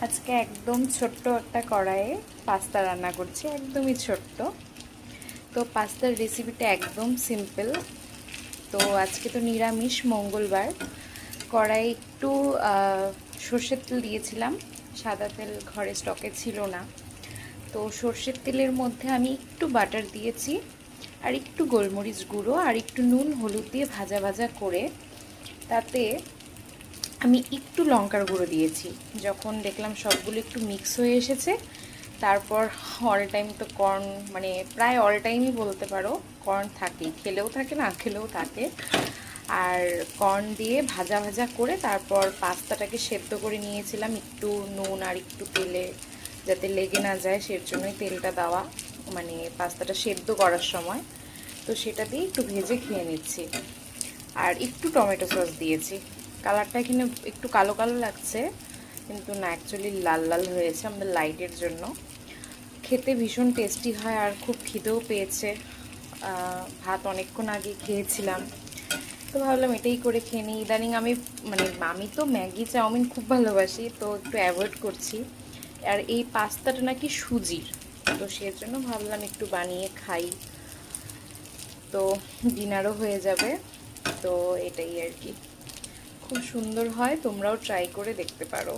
আজকে একদম ছোট্ট একটা কড়াইয়ে পাস্তা রান্না করছি, একদমই ছোট্ট। তো পাস্তার রেসিপিটা একদম সিম্পল। তো আজকে তো নিরামিষ, মঙ্গলবার। কড়াইয়ে একটু সর্ষের তেল দিয়েছিলাম, সাদা তেল ঘরে স্টকে ছিল না। তো সর্ষের তেলের মধ্যে আমি একটু বাটার দিয়েছি, আর একটু গোলমরিচ গুঁড়ো আর একটু নুন হলুদ দিয়ে ভাজা ভাজা করে তাতে আমি একটু লঙ্কার গুঁড়ো দিয়েছি। যখন দেখলাম সবগুলো একটু মিক্স হয়ে এসেছে, তারপর অল টাইম তো কর্ন, মানে প্রায় অল টাইমই বলতে পারো কর্ন থাকেই, খেলেও থাকে না খেলেও থাকে। আর কর্ন দিয়ে ভাজা ভাজা করে তারপর পাস্তাটাকে সেদ্ধ করে নিয়েছিলাম একটু নুন আর একটু তেলে, যাতে লেগে না যায় সের জন্যই তেলটা দেওয়া, মানে পাস্তাটা সেদ্ধ করার সময়। তো সেটা দিয়ে একটু ভেজে খেয়ে নিচ্ছি। আর একটু টমেটো সস দিয়েছি। কালারটা এখানে একটু কালো কালো লাগছে, কিন্তু না, অ্যাকচুয়ালি লাল লাল হয়েছে আমাদের লাইটের জন্য। খেতে ভীষণ টেস্টি হয় আর খুব খিদেও পেয়েছে। ভাত অনেকক্ষণ আগে খেয়েছিলাম, তো ভাবলাম এটাই করে খেয়ে নিই। ইদানিং আমি তো ম্যাগি চাউমিন খুব ভালোবাসি, তো একটু অ্যাভয়েড করছি। আর এই পাস্তাটা নাকি সুজির, তো সেজন্য ভাবলাম একটু বানিয়ে খাই, তো ডিনারও হয়ে যাবে। তো এটাই আর কি, খুব সুন্দর হয়, তোমরাও ট্রাই করে দেখতে পারো।